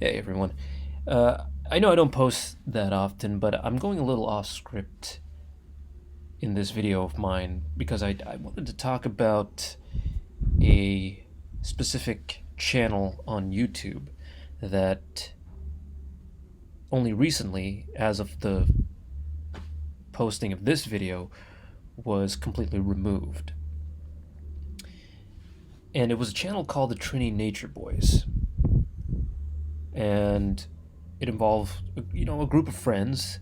Hey everyone. I know I don't post that often, but I'm going a little off script in this video of mine because I wanted to talk about a specific channel on YouTube that only recently, as of the posting of this video, was completely removed. And it was a channel called the Trini Nature Boys. And it involved, a group of friends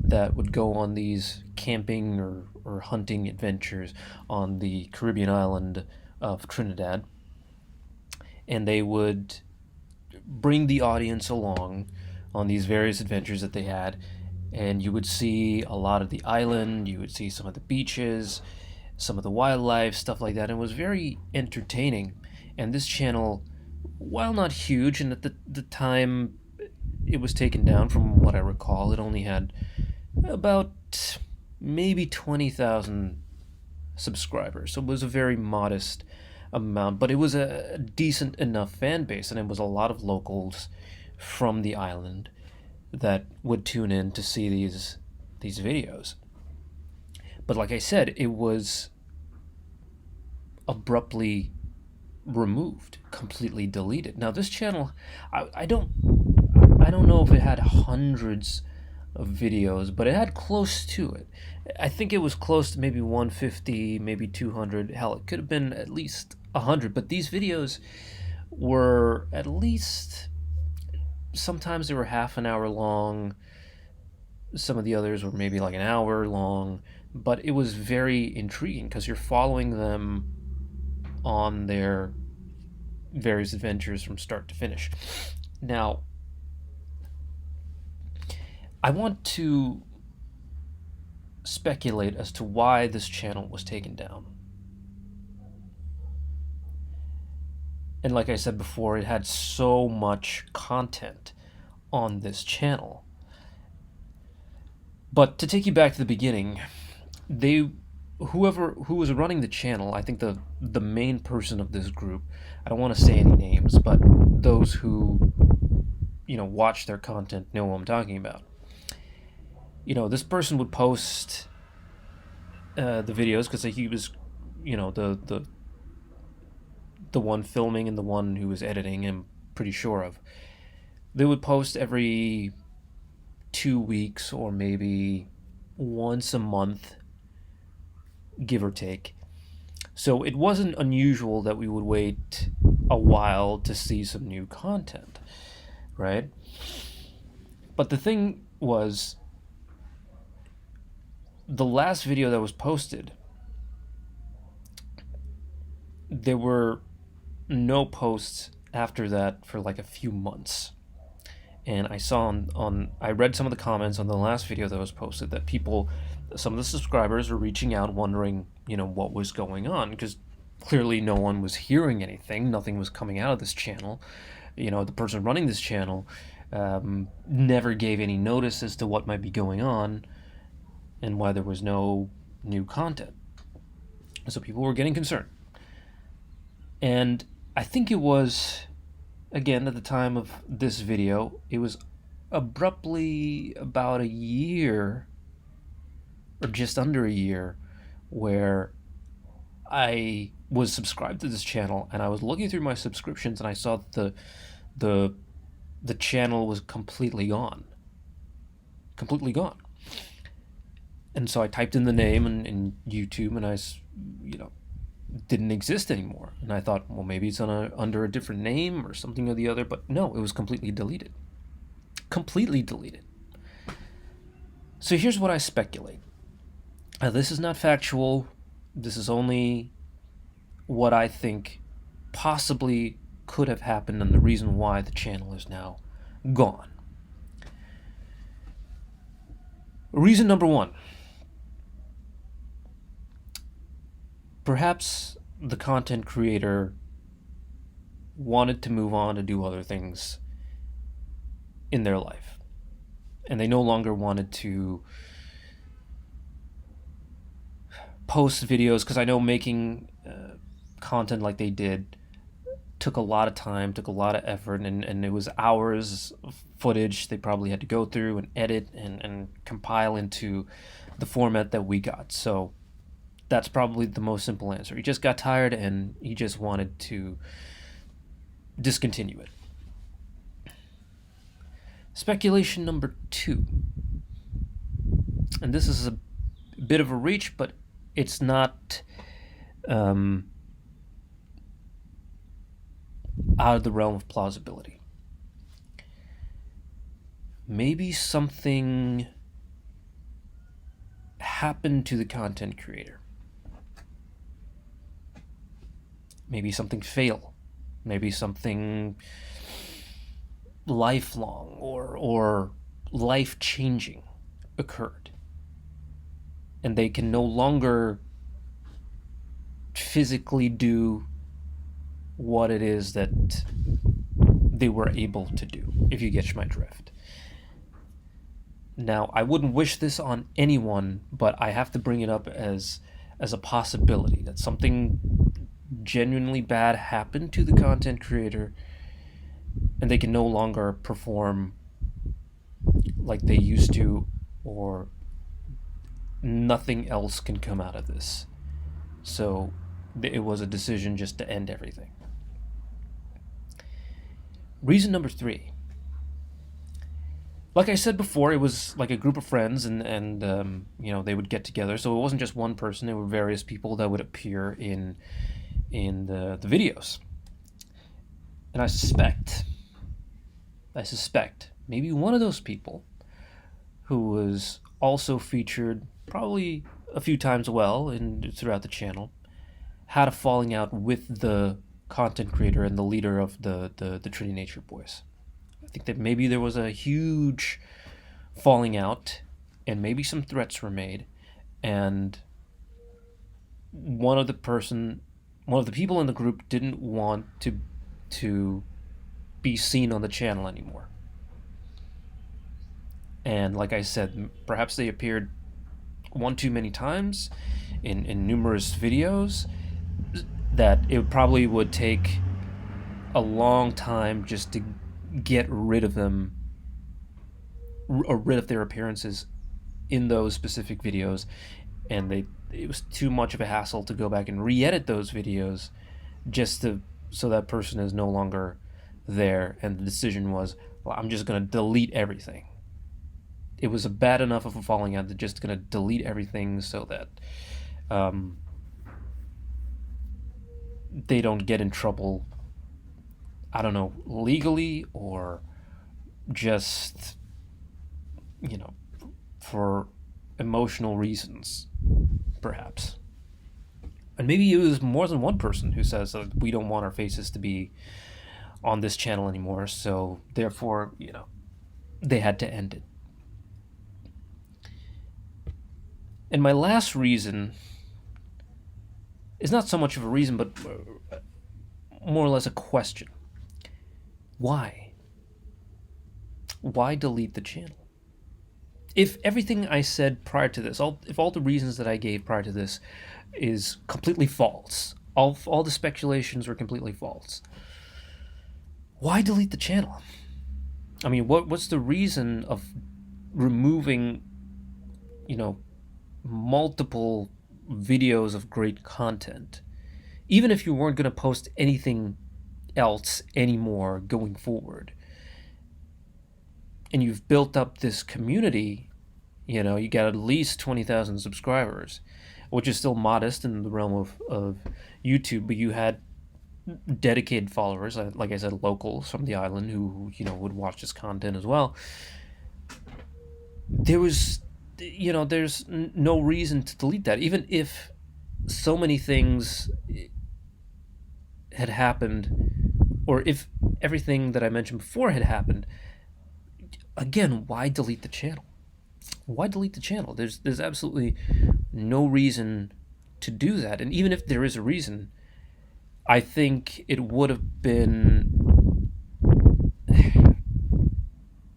that would go on these camping or hunting adventures on the Caribbean island of Trinidad. And they would bring the audience along on these various adventures that they had. And you would see a lot of the island, you would see some of the beaches, some of the wildlife, stuff like that. And it was very entertaining. And this channel, while not huge, and at the time it was taken down from what I recall, it only had about maybe 20,000 subscribers. So it was a very modest amount, but it was a decent enough fan base, and it was a lot of locals from the island that would tune in to see these videos. But like I said, it was abruptly removed, completely deleted. Now this channel, I don't know if it had hundreds of videos, but it had close to it. I think it was close to maybe 150, maybe 200. Hell, it could have been at least 100. But these videos were at least, sometimes they were half an hour long. Some of the others were maybe like an hour long. But it was very intriguing because you're following them on their various adventures from start to finish. Now, I want to speculate as to why this channel was taken down. And like I said before, it had so much content on this channel. But to take you back to the beginning, who was running the channel, I think the main person of this group, I don't want to say any names, but those who watch their content know what I'm talking about. This person would post the videos because he was, the one filming and the one who was editing. I'm pretty sure of. They would post every 2 weeks or maybe once a month, give or take. So it wasn't unusual that we would wait a while to see some new content, right? But the thing was, the last video that was posted, there were no posts after that for like a few months. And I saw I read some of the comments on the last video that was posted that some of the subscribers were reaching out wondering, what was going on, because clearly no one was hearing anything. Nothing was coming out of this channel. The person running this channel never gave any notice as to what might be going on and why there was no new content. So people were getting concerned. And I think it was, again, at the time of this video, it was abruptly about a year, or just under a year, where I was subscribed to this channel, and I was looking through my subscriptions, and I saw that the channel was completely gone. Completely gone. And so I typed in the name in YouTube, and I didn't exist anymore. And I thought, well, maybe it's under a different name or something or the other. But no, it was completely deleted. Completely deleted. So here's what I speculate. This is not factual. This is only what I think possibly could have happened and the reason why the channel is now gone. Reason number one. Perhaps the content creator wanted to move on to do other things in their life, and they no longer wanted to post videos, because I know making content like they did took a lot of time, took a lot of effort, and it was hours of footage they probably had to go through and edit and compile into the format that we got. So that's probably the most simple answer. He just got tired and he just wanted to discontinue it. Speculation number 2. And this is a bit of a reach, but it's not out of the realm of plausibility. Maybe something happened to the content creator. Maybe something failed. Maybe something lifelong or life-changing occurred. And they can no longer physically do what it is that they were able to do, if you get my drift. Now, I wouldn't wish this on anyone, but I have to bring it up as a possibility that something genuinely bad happened to the content creator and they can no longer perform like they used to, or nothing else can come out of this. So it was a decision just to end everything. Reason number 3. Like I said before, it was like a group of friends, and they would get together. So it wasn't just one person; there were various people that would appear in the videos. And I suspect maybe one of those people, who was also featured probably a few times throughout the channel, had a falling out with the content creator and the leader of the Trini Nature Boys. I think that maybe there was a huge falling out, and maybe some threats were made, and one of the people in the group didn't want to be seen on the channel anymore. And like I said, perhaps they appeared one too many times in numerous videos, that it probably would take a long time just to get rid of them, or rid of their appearances in those specific videos, and it was too much of a hassle to go back and re-edit those videos so that person is no longer there, and the decision was, well, I'm just going to delete everything. It was a bad enough of a falling out, they're just going to delete everything so that they don't get in trouble, I don't know, legally, or just, for emotional reasons, perhaps. And maybe it was more than one person who says that we don't want our faces to be on this channel anymore, so therefore, they had to end it. And my last reason is not so much of a reason, but more or less a question. Why? Why delete the channel? If everything I said prior to this, if all the reasons that I gave prior to this is completely false, all the speculations were completely false, why delete the channel? I mean, what's the reason of removing, multiple videos of great content, even if you weren't going to post anything else anymore going forward, and you've built up this community, you got at least 20,000 subscribers, which is still modest in the realm of YouTube, but you had dedicated followers, like I said, locals from the island who would watch this content as well. There's no reason to delete that, even if so many things had happened, or if everything that I mentioned before had happened. Again, why delete the channel? Why delete the channel? There's absolutely no reason to do that. And even if there is a reason, I think it would have been,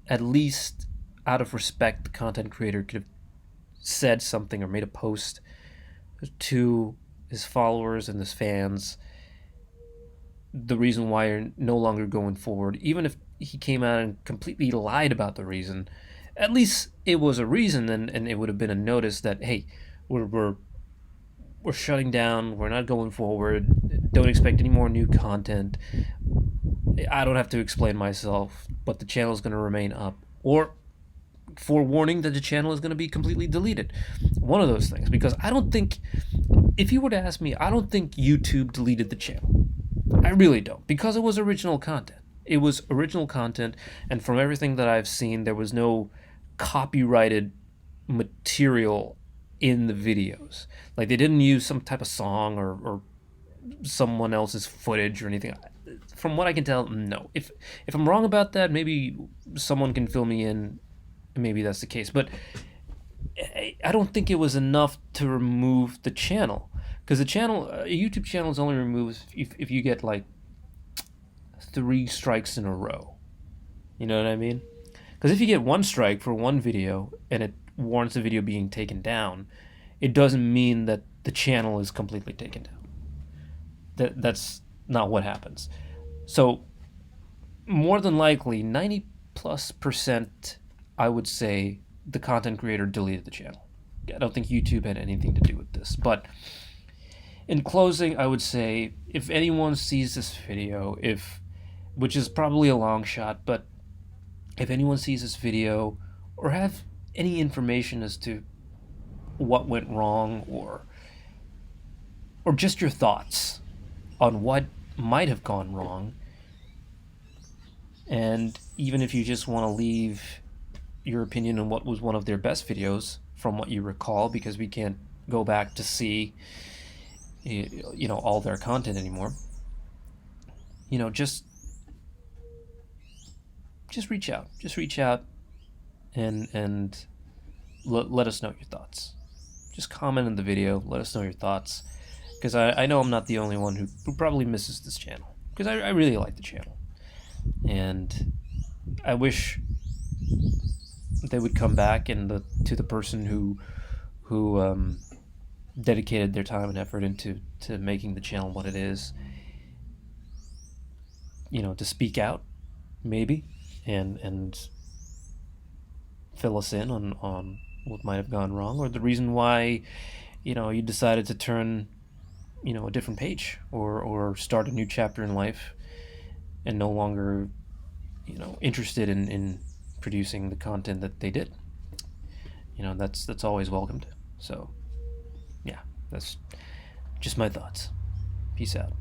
at least out of respect, the content creator could have said something or made a post to his followers and his fans the reason why you're no longer going forward, even if he came out and completely lied about the reason, at least it was a reason, and it would have been a notice that, hey, we're shutting down, we're not going forward, don't expect any more new content. I don't have to explain myself, but the channel is going to remain up. Or forewarning that the channel is going to be completely deleted. One of those things. Because I don't think, if you were to ask me, I don't think YouTube deleted the channel. I really don't. Because it was original content. It was original content, and from everything that I've seen, there was no copyrighted material in the videos. Like, they didn't use some type of song or someone else's footage or anything. From what I can tell, no. If I'm wrong about that, maybe someone can fill me in. Maybe that's the case, but I don't think it was enough to remove the channel, because a YouTube channel is only removed if you get like 3 strikes in a row. You know what I mean? Because if you get 1 strike for one video and it warrants the video being taken down, it doesn't mean that the channel is completely taken down. That's not what happens. So more than likely, 90+%, I would say, the content creator deleted the channel. I don't think YouTube had anything to do with this. But in closing, I would say, if anyone sees this video, which is probably a long shot, but if anyone sees this video or have any information as to what went wrong, or just your thoughts on what might have gone wrong, and even if you just want to leave your opinion on what was one of their best videos from what you recall, because we can't go back to see all their content anymore, just reach out and let us know your thoughts. Just comment in the video, let us know your thoughts, because I know I'm not the only one who probably misses this channel, because I really like the channel, and I wish they would come back, and to the person who dedicated their time and effort into making the channel what it is, to speak out, maybe, and fill us in on what might have gone wrong, or the reason why you decided to turn a different page, or start a new chapter in life, and no longer interested in producing the content that they did. That's always welcomed. So yeah, that's just my thoughts. Peace out.